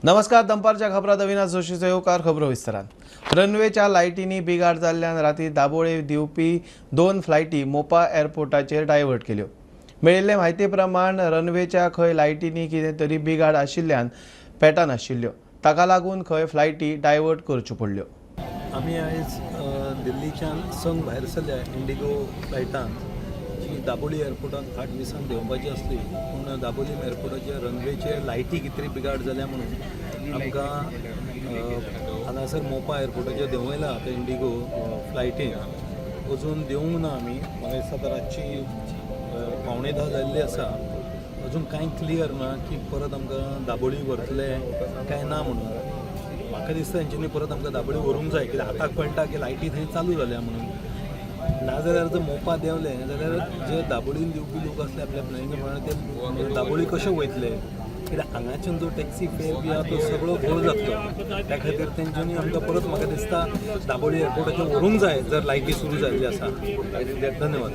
नमस्कार. दनपारच्या खबरात अविनाश जोशी सहकार खबरो विस्तारात. रनवेच्या लायटींनी बिघाड जाल्ल्यान राती दाबोळे दिवपी 2 फ्लायटी मोपा एअरपोर्टाचेर डायवर्ट केल्यो. मेळिल्ले म्हायती प्रमाण रनवेच्या खंय लायटींनी कितें तरी बिघाड आशिल्ल्यान पेटनाशिल्ल्यो. ताका लागून खंय फ्लायटी डायवर्ट करच्यो पडल्यो. आम्ही आयज दिल्लीच्यान संग भायर सरल्या इंडिगो फ्लायटान जी दाबोळी एअरपोर्टाक 8 दिसांक देंवपाची आसली, पूण दाबोळी एअरपोर्टाच्या रनवेचे लायटी कितें तरी बिगाड जाल्या म्हणून आमकां हांगासर मोपा एअरपोर्टाचेर देंवयला त्या इंडिगो फ्लायटीन. अजून देवूंक ना आमी. म्हाका दिसता आतां रातची 9:15 जाल्ली आसा. अजून कांय क्लियर ना की परत आमकां दाबोळी व्हरतले काय ना म्हणून. म्हाका दिसता तेंच्यांनी परत आमकां दाबोळी व्हरूंक जाय, कित्याक आतां कळटा की लायटी थंय चालू जाल्या म्हणून. नाजाल्यार जर मोपा देंवले जाल्यार जे दाबोळीन दिवपी लोक आसले आपल्या प्लॅनिंगा प्रमाणे ते दाबोळी कशे वयतले, कित्याक हांगाच्यान जो टॅक्सी फेर बी आहा तो सगळो घोळ जातलो. त्या खातीर तेंच्यांनी आमकां परत म्हाका दिसता दाबोळी एअरपोर्टाचेर व्हरूंक जाय जर लायटी सुरू जाल्ली आसा. धन्यवाद.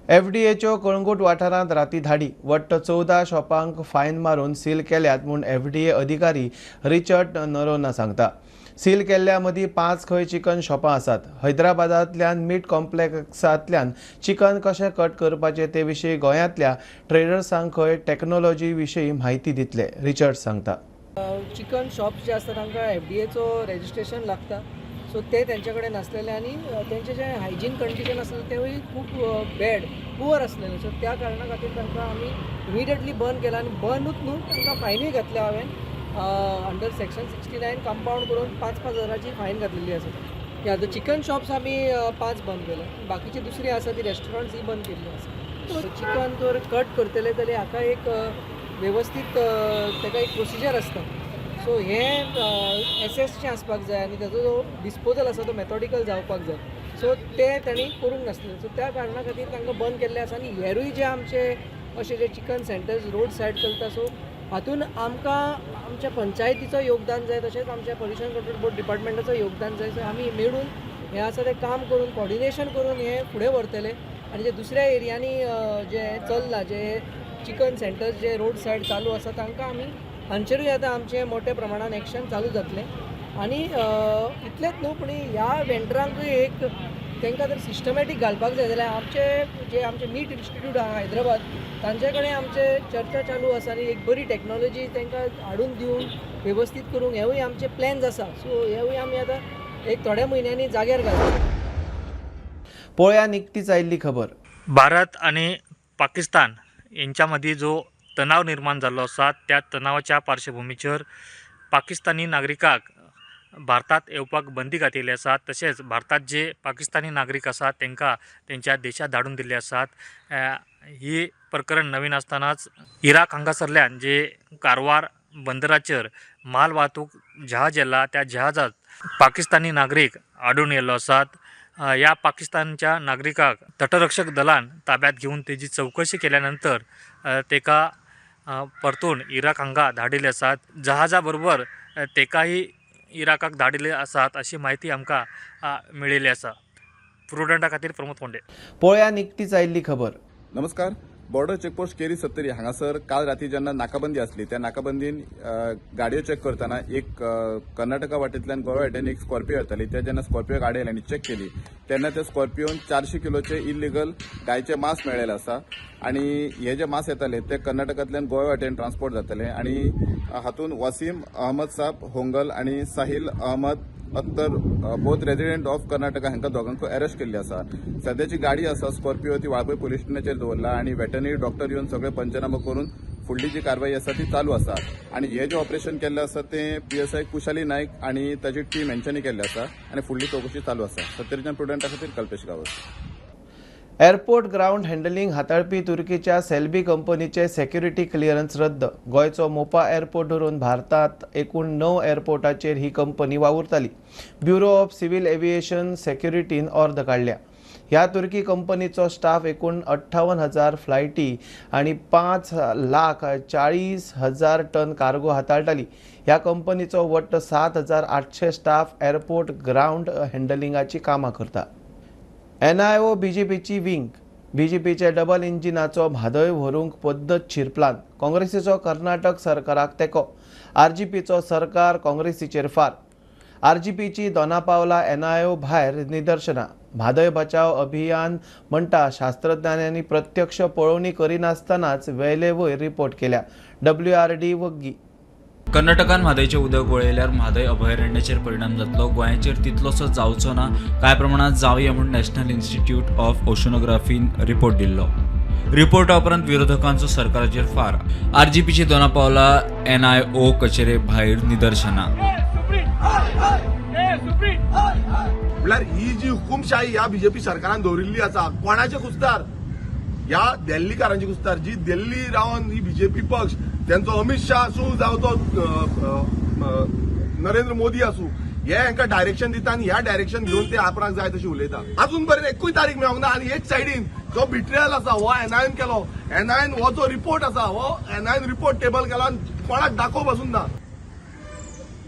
एफडीएच्यो कळंगूट वाठारांत राती धाडी वट्ट 14 शॉपांक फायन मारून सील केल्यात म्हूण एफडीए अधिकारी रिचर्ड नरोना सांगता. सील केल्ल्या मदीं 5 खंय चिकन शॉपां आसात. हैदराबादांतल्यान मीट कॉम्प्लेक्सांतल्यान चिकन कशें कट करपाचें ते विशीं गोंयांतल्या ट्रेडर्सांक खंय टॅक्नॉलॉजी विशीं म्हायती दितले. रिचर्ड सांगता. चिकन शॉप्स जे आसता तांकां एफडीएचो रेजिस्ट्रेशन लागता. सो ते तेंचे कडेन नासलेले आनी तेंचे जे हायजीन कंडिशन आसलें तेवूय खूब पुअर आसलेले. सो त्या कारणां खातीर तांकां आमी इमिडियटली बंद केला. आनी बंदूच न्हू, तांकां फायनूय घातल्या हांवें. अंडर सेक्शन 69 कंपाउंड करून 5,000 रुपयाची फायन घातलेली आसा. ह्या चिकन शॉप्स आमी 5 बंद केले. बाकीची दुसरी आसा ती रेस्टॉरंट्स ही बंद केल्ली आसा. चिकन जर कट करतले जाल्यार हाका एक वेवस्थीत ताका एक प्रोसिजर आसता. सो हें एसएसचें आसपाक जाय आनी ताजो जो डिस्पोजल आसा तो मेथॉडिकल जावपाक जाय. सो ते तांणी करूंक नासलें. सो त्या कारणां खातीर तांकां बंद केल्लें आसा. आनी हेरूय जे आमचे अशे जे चिकन सेंटर्स रोड सायड चलता, सो हातून आमकां आमच्या पंचायतीचो योगदान जाय, तशेंच आमच्या पोल्युशन कंट्रोल बोर्ड डिपार्टमेंटाचो योगदान जाय. सो आमी मेळून हें आसा तें काम करून कॉर्डिनेशन करून हें फुडें व्हरतले. आनी जे दुसऱ्या एरियांनी जे चल्लां, जे चिकन सेंटर्स जे रोड सायड चालू आसा तांकां आमी हांचेरूय आतां आमचें मोठ्या प्रमाणान एक्शन चालू जातलें. आनी इतलेंच न्हू, पूण ह्या वेंडरांकूय एक तांकां जर सिस्टमॅटीक घालपाक जाय जाल्यार आमचे मीट इन्स्टिट्यूट आहा हैदराबाद, तांचे कडेन आमचे चर्चा चालू आसा आनी एक बरी टॅक्नॉलॉजी तांकां हाडून दिवन वेवस्थीत करूंक हेवूय आमचे प्लॅन्स आसा. सो हेवूय आमी आतां एक थोड्या म्हयन्यांनी जाग्यार घालतले. पळया निकतीच आयिल्ली खबर. भारत आणि पाकिस्तान यांच्यामध्ये जो तणाव निर्माण जाल्लो आसा, त्या तणावाच्या पार्श्वभूमीचेर पाकिस्तानी नागरिकांक भारतात येवपाक बंदी घातिल्ली आसा. तशेंच भारतात जे पाकिस्तानी नागरीक आसात तांकां तेंच्या देशांत धाडून दिल्ले आसात. ही प्रकरण नवीन आसतनाच इराक हांगासरल्यान जे कारवार बंदराचेर माल वाहतूक जहाज येयला, त्या जहाजात पाकिस्तानी नागरीक आढळून येयल्लो आसात. या पाकिस्तानच्या नागरिकाक तटरक्षक दलान ताब्यात घेऊन तेजी चौकशी केल्यानंतर तेका परतून इराक हांगा धाडिल्ले आसात. जहाजा बरोबर तेकाही इराकाक धाडिल्ले आसात अशी माहिती आमकां मेळिल्ली आसा. प्रुडंटा खातीर प्रमोद फोंडे. पळया निकतीच आयिल्ली खबर. नमस्कार. बॉर्डर चेकपोस्ट केरी 70 हांगासर काल राती जेन्ना नाकाबंदी आसली, त्या नाकाबंदीन गाडयो चेक करतना एक कर्नाटका वाटेंतल्यान गोवा वाटेन एक स्कॉर्पियो येताली. ते जेन्ना स्कॉर्पियो गाडी आयल्यांनी चेक केली तेन्ना त्या स्कॉर्पियोन 400 किलोचे इलिगल गायचे मांस मेळ्ळेले आसा. आणि हे जे मांस येताले ते कर्नाटकांतल्यान गोवा वाटेन ट्रान्सपोर्ट जाताले. आणि हातून वसीम अहमद साब होंगल आणि Sahil Ahmad Akhtar both resident of Karnataka हांकां दोगांकूय अरेस्ट केल्ली आसा. सद्याची गाडी आसा स्कॉर्पियो ती वाळपय पुलीस स्टेशनाचेर दवरला आणि वेटनरी डॉक्टर येवन सगळे पंचनामा करून फुडली जी कारवाई आसा ती चालू आसा. आणि हे जे ऑपरेशन केल्लें आसा ते PSI कुशाली नायक आणि ताची टीम हेंच्यांनी केल्लें आसा आणि फुडली चौकशी चालू आसा. सत्तरीच्यान प्रुडंटा खातीर Kalpesh Gawas. Airport ground handling हाताळपी तुर्कीच्या सेल्बी कंपनीचे सेक्युरिटी क्लिअरन्स रद्द. गोंयचो मोपा एअरपोर्ट धरून भारतात एकूण 9 एअरपोर्टाचेर ही कंपनी वावुरताली. ब्युरो ऑफ सिव्हिल एव्हिएशन सेक्युरिटीन अर्द काढल्या. ह्या तुर्की कंपनीचो स्टाफ एकूण 58,000 फ्लायटी आणि 5,40,000 टन कार्गो हाताळटाली. ह्या कंपनीचो वट्ट 7,800 स्टाफ एअरपोर्ट ग्राउंड हँडलिंगाची कामां करता. NIO BJPची विंग बीजेपीचे डबल इंजिनाचो म्हादय व्हरूंक पद्दतशीर प्लान. काँग्रेसीचो कर्नाटक सरकाराक तेंको. आरजीपीचो सरकार काँग्रेसीचेर फार. आरजीपीची दोनापावला एनआयओ भायर निदर्शनां. म्हादय बचाव अभियान म्हणटा शास्त्रज्ञांनी प्रत्यक्ष पळोवणी करिनासतनाच वेले वयर रिपोर्ट केल्या. WRD वग्गी. कर्नाटकान म्हादयचे उदक वळयल्यार म्हादय अभयारण्याचेर परिणाम जातलो. गोंयाचेर तितलोसो जावचो ना, कांय प्रमाणात जावया म्हूण नॅशनल इन्स्टिट्यूट ऑफ ओशनोग्राफीन रिपोर्ट दिल्लो. रिपोर्टा उपरांत विरोधकांचो सरकाराचेर फार. आरजीपीची दोनापावला एनआयओ कचेरे भायर निदर्शनां. म्हळ्यार ही जी हुकुमशाही ह्या बीजेपी सरकारान दवरिल्ली आसा कोणाचे कुस्तार? ह्या दिल्लीकारांची कुस्तार. जी दिल्ली रावन ही बीजेपी पक्ष त्यांचो अमित शाह आसूं जावं तो नरेंद्र मोदी आसूं हे हांकां डायरेक्शन दिता आनी ह्या डायरेक्शन घेवन ते आपणाक जाय तशी उलयता. अजून पर्यंत एकूय तारीख मेळोंक ना आनी एक सायडीन जो बिट्रेयल आसा हो एनआयएन केलो. एनआयएन हो जो रिपोर्ट आसा हो एनआयएन रिपोर्ट टेबल केला आनी कोणाक दाखोव पासून ना.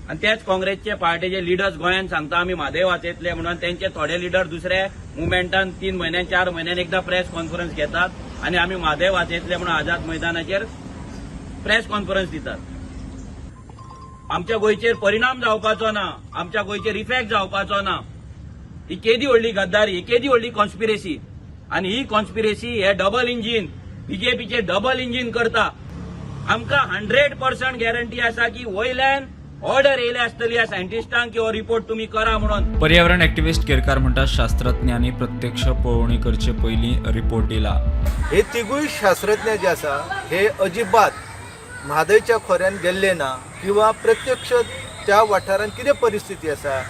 आणि तेच काँग्रेसचे पार्टीचे लिडर्स गोंयान सांगता आम्ही म्हादय वाचयतले म्हणून त्यांचे थोडे लिडर दुसऱ्या मुवमेंटान 3 म्हयन्यान 4 म्हयन्यान एकदा प्रेस कॉन्फरन्स घेतात आणि आम्ही म्हादय वाचयतले म्हणून आझाद मैदानाचेर प्रेस कॉन्फरन्स दितात. आमच्या गोंयचेर परिणाम जावपाचो ना, आमच्या गोंयचेर इफेक्ट जावपाचो ना. ही केदी व्हडली गद्दारी, ही केदी व्हडली कॉन्स्पिरेसी आणि ही कॉन्स्पिरेसी हे डबल इंजिन बीजेपीचे डबल इंजिन करता. आमकां 100% गॅरंटी आसा की वयल्यान ऑर्डर येयले आसतली ह्या सायंटिस्टांक की हो रिपोर्ट तुम्ही करा म्हणून. पर्यावरण ऍक्टिव्हिस्ट केरकार म्हणटा शास्त्रज्ञांनी प्रत्यक्ष पळोवणी करचे पयलीं रिपोर्ट दिला. हे तिगूय शास्त्रज्ञ जे आसा हे अजिबात म्हादयच्या खोऱ्यान गेल्ले ना किंवा प्रत्यक्ष त्या वाठारांत कितें परिस्थिती आसा,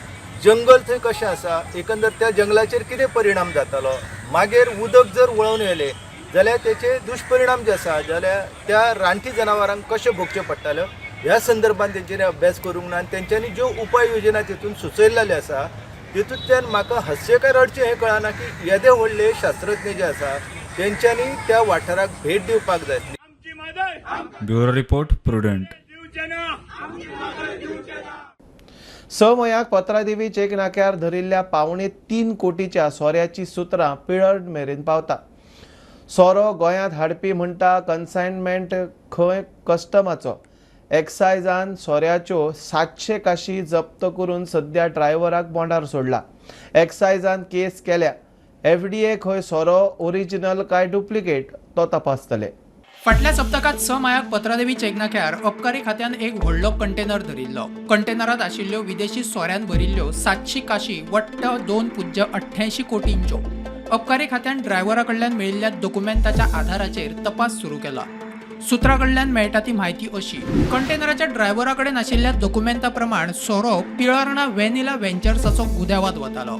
जंगल थंय कशें आसा, एकंदर त्या जंगलाचेर कितें परिणाम जातालो, मागीर उदक जर वळोवन येयलें जाल्यार तेचे दुश्परिणाम जे आसा जाल्यार त्या रानटी जनावरांक कशें भोगचें पडटाल्यो ह्या संदर्भात तेंच्यांनी अभ्यास करूंक ना. आनी तेंच्यांनी ज्यो उपाय योजना तेतून सुचयल्ले आसा तेतूंतल्यान म्हाका हास्य काय रडचें हें कळना की येदे व्हडले शास्त्रज्ञ जे आसा तेंच्यांनी त्या वाठाराक भेट दिवपाक जाय. Bureau report prudent. स मयाक पत्रादेवी चेक नाक्यार धरिल्ल्या 3.25 कोटीच्या सोऱ्याची सुत्रां पिळर्ड मेरेन पावता. सोरो गोंयांत हाडपी म्हणटा कन्सायनमेंट खंय कस्टमाचो. एक्सायजान सोऱ्याच्यो 700 काशी जप्त करून सध्या ड्रायव्हराक बोंडार सोडला. एक्सायजान केस केल्या. FDA खंय सोरो ओरिजिनल काय डुप्लिकेट तो तपासतले. फाटल्या सप्तकात स मायाक पत्रादेवी चेकनाक्यार अबकारी खात्यान एक व्हडलो कंटेनर धरिल्लो. कंटेनरात आशिल्ल्यो विदेशी सोऱ्यान भरिल्ल्यो 700 काशी वट्ट 2.88 कोटींच्यो. अबकारी खात्यान ड्रायव्हरा कडल्यान मेळिल्ल्या डॉक्युमेंटाच्या आधाराचेर तपास सुरू केला. सुत्रा कडल्यान मेळटा ती म्हायती अशी. कंटेनराच्या ड्रायव्हरा कडेन आशिल्ल्या डॉक्युमेंटा प्रमाण सोरो पिळर्णा व्हॅनिला व्हेंचर्साचो गुद्यांवात वतालो.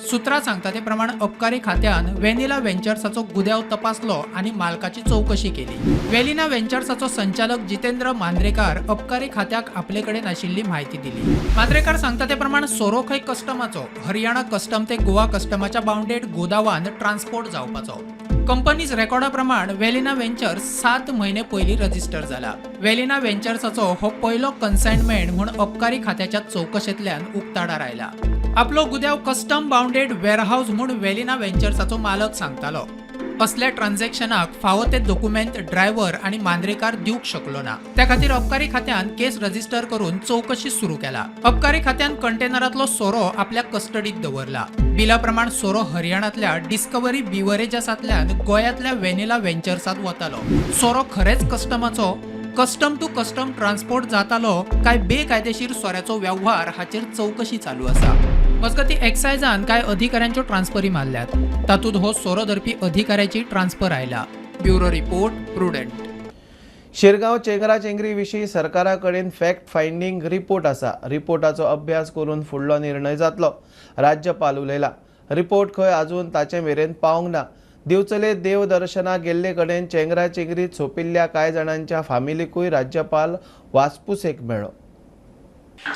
सुत्रा सांगता ते प्रमाण अबकारी खात्यान व्हॅनिला व्हेंचर्साचो गुद्यांव तपासलो आनी मालकाची चौकशी केली. व्हॅनिला व्हेंचर्साचो संचालक जितेंद्र मांद्रेकार अबकारी खात्याक आपले कडेन आशिल्ली म्हायती दिली. मांद्रेकार सांगता ते प्रमाण सोरो खंय कस्टमाचो, हरियाणा कस्टम ते गोवा कस्टमाच्या बाउंडेड गोदावान ट्रान्सपोर्ट जावपाचो. कंपनीज रेकॉर्डा प्रमाण व्हॅलिना व्हेंचर्स 7 म्हयने पयलीं रजिस्टर जाला. व्हॅलिना व्हेंचर्साचो हो पयलो कन्सायनमेंट म्हूण अबकारी खात्याच्या चौकशेंतल्यान उक्ताडार आयला. आपलो गुद्यांव कस्टम बाउंडेड वेअरहाऊस म्हूण व्हॅलिना व्हेंचर्साचो मालक सांगतालो. असल्या ट्रान्झॅक्शनाक फावो ते डॉक्युमेंट ड्रायव्हर आनी मांद्रेकार दिवंक शकलो ना. त्या खातीर अबकारी खात्यान केस रजिस्टर करून चौकशी सुरू केला. अबकारी खात्यान कंटेनरांतलो सोरो आपल्या कस्टडीत दवरला. बिला प्रमाण सोरो हरियाणांतल्या डिस्कवरी बिवरेजेसांतल्यान गोंयांतल्या व्हॅनिला व्हेंचर्सांत वतालो. सोरो खरेंच कस्टमाचो, कस्टम टू कस्टम ट्रान्सपोर्ट जातालो काय बेकायदेशीर सोऱ्याचो व्यवहार हाचेर चौकशी चालू आसा. मजगती एक्सायजान काय अधिकाऱ्यांच्यो ट्रान्सफरी मारल्यात. तातूंत हो सोरो धरपी अधिकाऱ्याची ट्रान्सफर आयला. Bureau report prudent. शिरगांव चेंगराचेंगरी विशीं सरकारा कडेन फॅक्ट फायंडींग रिपोर्ट आसा. रिपोर्टाचो अभ्यास करून फुडलो निर्णय जातलो. राज्यपाल उलयला. रिपोर्ट खंय आजून ताचे मेरेन पावंक ना. दिवचले देव दर्शनाक गेल्ले कडेन चेंगराचेंगरीत सोंपिल्ल्या कांय जाणांच्या फामिलीकूय राज्यपाल वासपूसेक मेळ्ळो.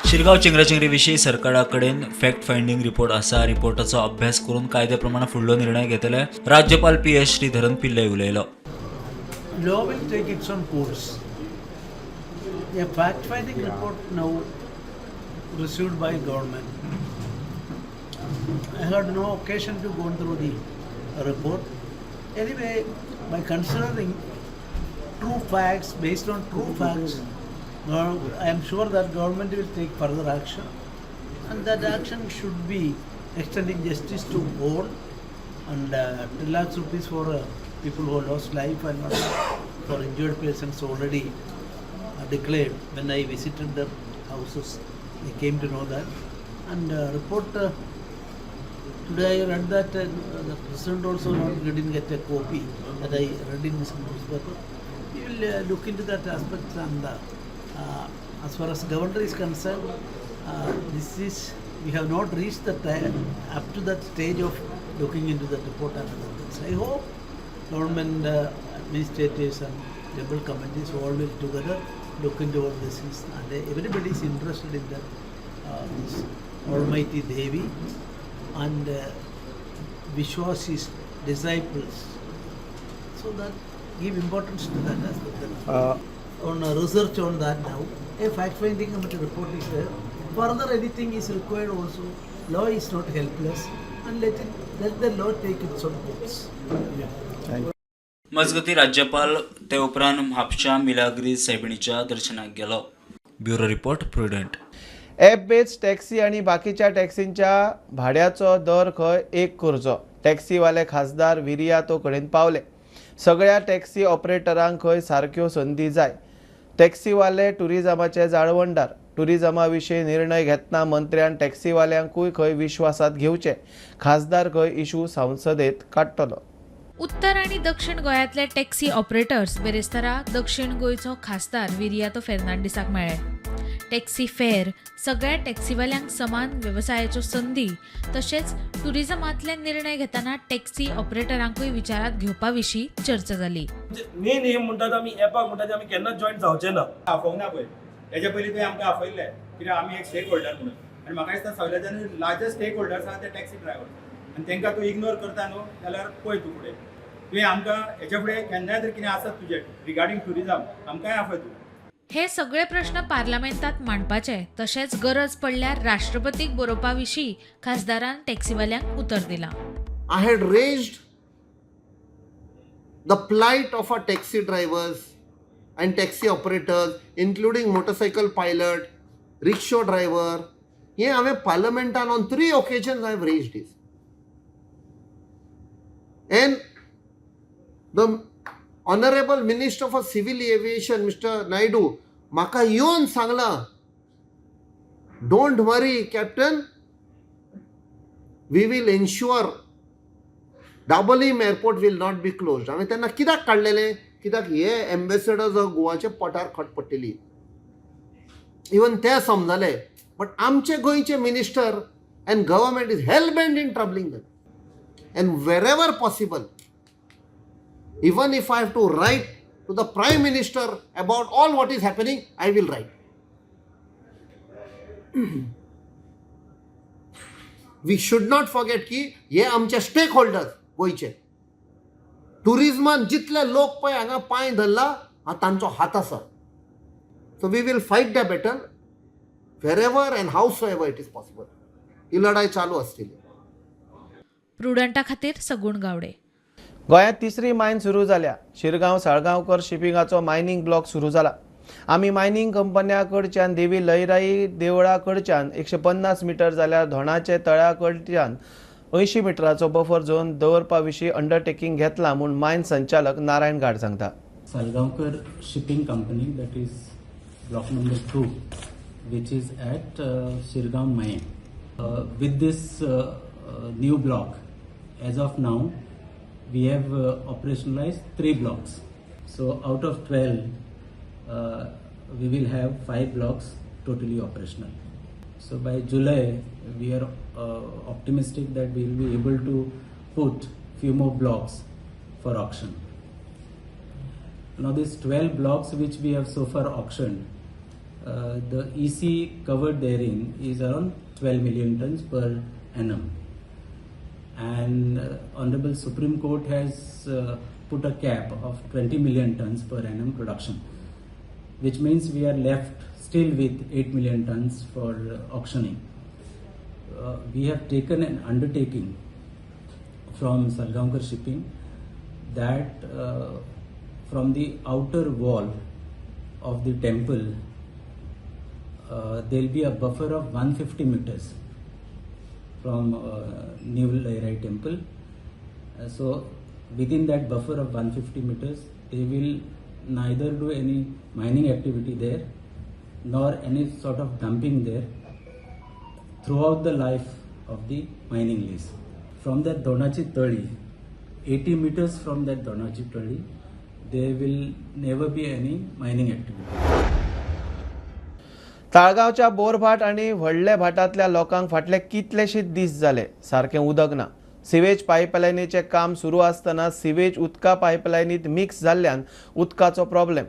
शिरगांव चेंगराचेंगरी विशीं सरकारा कडेन फॅक्ट फायंडींग रिपोर्ट आसा. रिपोर्टाचो अभ्यास करून कायदे प्रमाण फुडलो निर्णय घेतले. राज्यपाल PS श्रीधरन पिल्लय उलयलो. Law will take its own course. A fact-finding report now received by government. I had no occasion to go through the report. Anyway, by considering true facts, based on true facts, I am sure that government will take further action, and that action should be extending justice to all, and 10 lakhs rupees for people who lost life and for injured persons already declared. When I visited the houses, I came to know that. And report today I read that the president also didn't get a copy that I read in this newspaper. We will look into that aspect, and as far as governor is concerned, we have not reached the up to that stage of looking into the report and other things. I hope government administrators and tribal committees all will together look into all these things, and everybody is interested in that this Almighty Devi and Vishwas's disciples, so that give importance to that aspect. On research on that now, a fact-finding committee report is there. Further anything is required also. Law is not helpless, and let the law take its own course. मजगती राज्यपाल ते उपरांत म्हापशा मिलाग्री सायबिणीच्या दर्शनाक गेलो. Bureau report prudent. App based taxi आणि बाकीच्या टॅक्सींच्या भाड्याचो दर खंय एक करचो. टॅक्सीवाले खासदार विरियातो कडेन पावले. सगळ्या टॅक्सी ऑपरेटरांक खंय सारक्यो संदी जाय. टॅक्सीवाले टुरिझमाचे जाळवणदार. टुरिझमा विशीं निर्णय घेतना मंत्र्यान टॅक्सीवाल्यांकूय खंय विश्वासात घेवचे. खासदार खंय इशू संसदेत काडटलो. उत्तर आणि दक्षिण गोंयांतले टॅक्सी ऑपरेटर्स बेरेस्तारा दक्षिण गोंयचो खासदार विरियातो फेर्नांडीसाक मेळ्ळे. टॅक्सी फेर, सगळ्या टॅक्सीवाल्यांक समान वेवसायाच्यो संदी, तशेंच टुरिझमांतले निर्णय घेतना टॅक्सी ऑपरेटरांकूय विचारात घेवपा विशीं चर्चा जाली. मेन एम म्हणटा आमी एपाक म्हणटा आमी केन्नाच जॉईन जावचे ना. आफोवंक ना पळय, हेच्या पयलीं तुवें आमकां आफयल्लें कित्याक आमी एक स्टेक होल्डर म्हणून, आनी म्हाका दिसता सगळ्यांच्यान लार्जस्ट स्टेक होल्डर्स आहा ते टॅक्सी ड्रायव्हर, आनी तांकां तूं इग्नोर करता न्हू जाल्यार पळय तूं फुडें. तुवें आमकां हेच्या फुडें केन्नाय जर कितें आसत तुजें रिगार्डींग टुरिझम आमकांय आपय तूं. हे सगळे प्रश्न पार्लमेंटात मांडपाचे, तशेंच गरज पडल्यार राष्ट्रपतीक बरोवपा विशीं खासदारान टॅक्सीवाल्यांक उतर दिलां. I had raised the plight of our taxi drivers and taxi operators, including motorcycle pilot, rickshaw driver. हे हांवें पार्लमेंटान on 3 occasions I have raised this. And the Honorable Minister for Civil Aviation, Mr. Naidu, म्हाका येवन सांगला, don't worry, Captain, we will ensure Dabolim airport will not be closed. हांवें तेन्ना कित्याक काडलेलें, कित्याक हे एम्बेसेडर्स गोवाच्या पोटार खटपडटली. इवन ते समजले, बट आमचे गोंयचे minister and government is hell-bent in troubling them. And wherever possible, even if I have to write to the Prime Minister about all what is happening, I will write. We should not forget की हे आमचे stake holders गोयचे. टुरिझमान जितले लोक पळय हांगा पांय धरला हा तांचो हात आसा. So we will fight the battle wherever and howsoever it is possible. ही लढाई चालू असतली. प्रुडंटा खातीर सगूण गावडे. गोंयांत तिसरी मायन सुरू जाल्या. शिरगांव साळगांवकर शिपिंगाचो मायनिंग ब्लॉक सुरू जाला. आमी मायनिंग कंपन्या कडच्यान देवी लयराई देवळा कडच्यान 150 मीटर जाल्यार धोणाचे तळ्या कडच्यान 80 मीटराचो बफर झोन दवरपा विशीं अंडरटेकिंग घेतला म्हूण मायन संचालक नारायण गाड सांगता. Salgaonkar shipping company, that is block number 2, which is at Shirgaon mine. With this new block, as of now, we have operationalized 3 blocks. So out of 12, we will have 5 blocks totally operational. So by July, we are optimistic that we will be able to put few more blocks for auction. Now these 12 blocks which we have so far auctioned, the EC covered therein is around 12 million tons per annum. And Honorable Supreme Court has put a cap of 20 million tons per annum production, which means we are left still with 8 million tons for auctioning. We have taken an undertaking from Sargaonkar Shipping that from the outer wall of the temple there will be a buffer of 150 meters from New Lairai temple. So within that buffer of 150 meters, they will neither do any mining activity there nor any sort of dumping there throughout the life of the mining lease. From that Donachi Tali, 80 meters from that Donachi Tali, there will never be any mining activity. ताळगांवच्या बोरभाट आणि व्हडले भाटांतल्या लोकांक फाटले कितलेशेच दीस जाले सारकें उदक ना. Sewage पायपलायनीचें काम सुरू आसतना सिवेज उदका पायपलायनीत मिक्स जाल्ल्यान उदकाचो प्रॉब्लेम.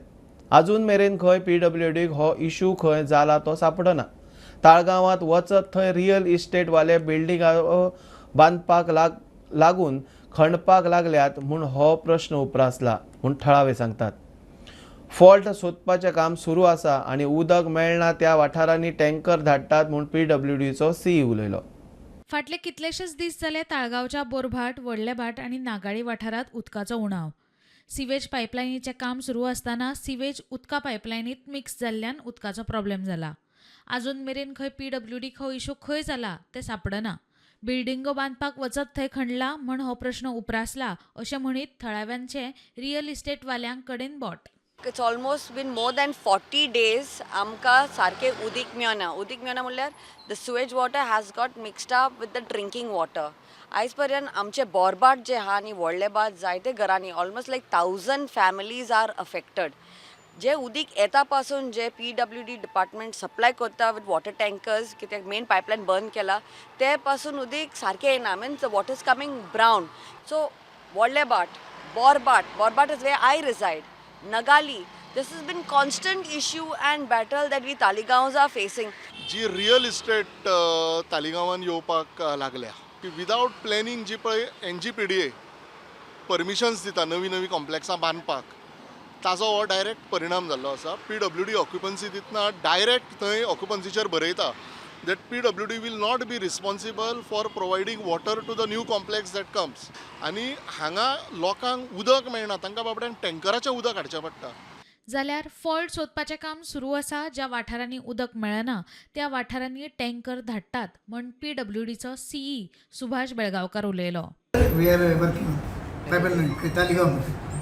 अजून मेरेन खंय PWDक हो इशू खंय जाला तो सापडना. ताळगांवांत वचत थंय रियल इस्टेट वाले बिल्डिंगा बांदपाक लागून खणपाक लागल्यात म्हूण हो प्रश्न उप्रासला म्हूण थळावे सांगतात. फॉल्ट सोदपाचें काम सुरू आसा आनी उदक मेळना त्या वाठारांनी टँकर धाडटात म्हूण PWDचो CE उलयलो. फाटले कितलेशेच दीस जाले ताळगांवच्या बोरभाट, व्हडले भाट आणि नागाळी वाठारात उदकाचो उणाव. सिवेज पायपलायनीचें काम सुरू आसतना सिवेज उदका पायपलायनीत मिक्स जाल्ल्यान उदकाचो प्रॉब्लेम जाला. अजून मेरेन खंय PWDक हो इशू खंय जाला तें सापडना. बिल्डिंगो बांदपाक वचत थंय खणला म्हण हो प्रश्न उप्रासला अशें म्हणीत थळाव्यांचे रियल इस्टेट वाल्यांक कडेन बोट. It's almost been more than 40 days आमकां सारकें उदीक मेळना म्हणल्यार the sewage water has got mixed up with the drinking water. आयज पर्यंत आमचे बोरबाट जे आहा आनी व्हडले भाट जायते घरांनी almost like 1000 families are affected. जे उदीक येता पासून जे PWD डिपार्टमेंट सप्लाय करता विथ वॉटर टँकर्स कित्याक मेन पायपलायन बंद केला ते पासून उदीक सारकें येना. Means the water is coming brown. So Vhodlem Bhat, Borbhat is where I reside, Nagali, this has been constant issue and battle that we Taligaons are facing. जी रियल इस्टेट तालिगांवान येवपाक लागल्या की विदाउट प्लॅनिंग जी पळय NGPDA परमिशन्स दिता नवी कॉम्प्लेक्सां बांदपाक ताजो हो डायरेक्ट परिणाम जाल्लो आसा. PWD ऑक्युपन्सी दितना डायरेक्ट थंय ऑक्युपन्सीचेर बरयता that PWD will not be responsible for providing water to the new complex that comes. आनी हांगा लोकांक उदक मेळना तांकां बाबड्यांक टँकराचें उदक हाडचें पडटा. जाल्यार फॉल्ट सोदपाचें काम सुरू आसा. ज्या वाठारांनी उदक मेळना त्या वाठारांनी टँकर धाडटात म्हण PWDचो CE सुभाष बेळगांवकार उलयलो.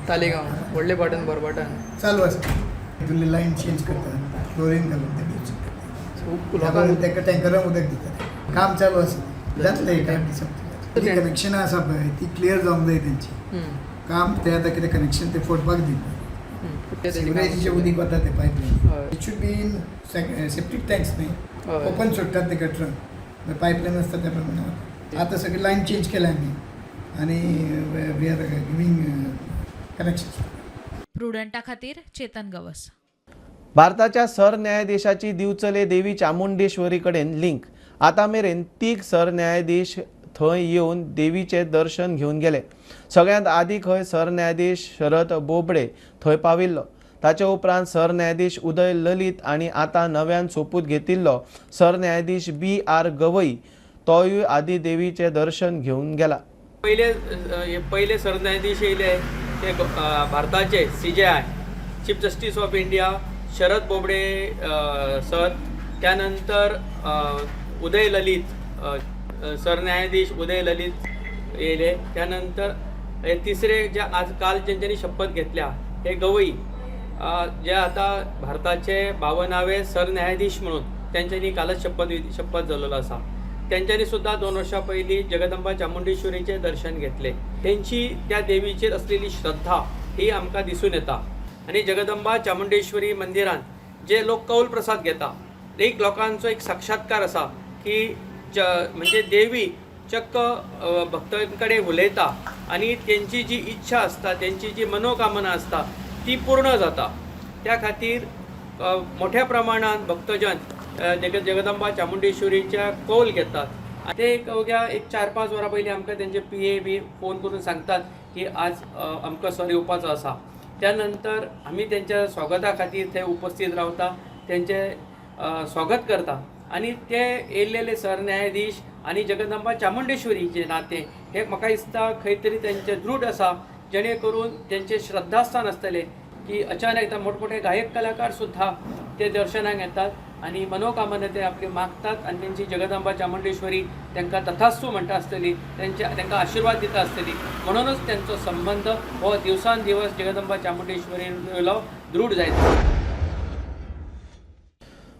तालिगांव व्हडले भाटान बोरभाटान चालू आसा. तुले लायन चेंज करता, क्लोरीन घालून टँकरान उदक दिता. काम चालू आसा. जातलें टायम दिसता. कनेक्शनां आसा पळय ती क्लियर जावंक जाय तेंची. काम ते आतां कितें कनेक्शन ते फोडपाक दिता. सिवरेजीचें उदीक वता ते pipeline. It should be in septic tanks न्ही, ओपन सोडटात ते गटरान. पायपलायन आसता त्या प्रमाणे वता. आतां सगळी लायन चेंज केल्या आमी आनी वी आर गिवींग कनेक्शन. प्रुडंटा खातीर चेतन गवस. भारताच्या सरन्यायाधीशाची दिवचले देवी चामुंडेश्वरी कडेन लिंक. आतां मेरेन 3 सरन्यायाधीश थंय येवन देवीचे दर्शन घेवन गेले. सगळ्यांत आदी खंय सरन्यायाधीश शरद बोबडे थंय पाविल्लो. ताचे उपरांत सरन्यायाधीश उदय ललीत आनी आतां नव्यान सोपूत घेतिल्लो सरन्यायाधीश BR गवई तोय आदी देवीचे दर्शन घेवन गेला. पहिले सरन्यायाधीश येयले ते भारताचे CJI chief justice of India Sharad Bobde sir. त्यानंतर उदय ललित सरन्यायाधीश उदय ललित येयले. त्यानंतर तिसरे जे आज काल ज्यांच्यानी शपथ घेतल्या हे गवई जे आता भारताचे 52वे सरन्यायाधीश म्हणून त्यांच्यानी कालच शपथ झालेलो आसा. त्यांच्यानी सुद्धा 2 वर्षां पयलीं जगदंबा चामुंडेश्वरीचे दर्शन घेतले. त्यांची त्या देवीचेर असलेली श्रद्धा ही आमकां दिसून येता. आणि जगदंबा चामुंडेश्वरी मंदिरात जे लोक कौल प्रसाद घेता एक लोकांचो एक साक्षात्कार आसा की म्हणजे देवी चक्क भक्तांकडे उलयता आणि त्यांची जी इच्छा असता त्यांची जी मनोकामना असता ती पूर्ण जाता. त्या खातीर मोठ्या प्रमाणात भक्तजन जगदंबा चामुंडेश्वरीच्या कौल घेतात. ते एक 4-5 वरां पयलीं आमकां तेंचे PA बी फोन करून सांगतात की आज आमकां सर येवपाचो आसा. त्यानंतर आम्ही त्यांच्या स्वागता खातीर ते उपस्थित रावता, त्यांचे स्वागत करता आणि ते येयल्लेले सरन्यायाधीश आणि जगदंबा चामुंडेश्वरीचे नाते हे म्हाका दिसता खंय तरी त्यांचे दृढ आसा जेणे करून त्यांचे श्रद्धास्थान असतले की अचानक एकदा मोठमोठे गायक कलाकार सुद्धा ते दर्शनाक येतात आणि मनोकामना ते आपली मागतात आणि त्यांची जगदंबा चामुंडेश्वरी त्यांना तथास्तू म्हणटा आसतली, त्यांना आशीर्वाद दिता आसतली. म्हणूनच त्यांचो संबंध हो दिवसान दिवस जगदंबा चामुंडेश्वरीलो दृढ जायतो.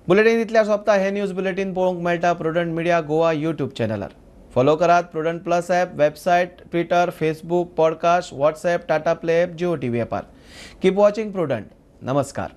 बुलेटिन इतल्या सोंपता. हे न्यूज बुलेटिन पळोवंक मेळटा प्रुडंट मिडिया गोवा यूट्यूब चॅनलार. फॉलो करात Prudent plus app, website, Twitter, Facebook, podcast, WhatsApp, Tata play app, Jio TV ॲपार. Keep watching Prudent. नमस्कार.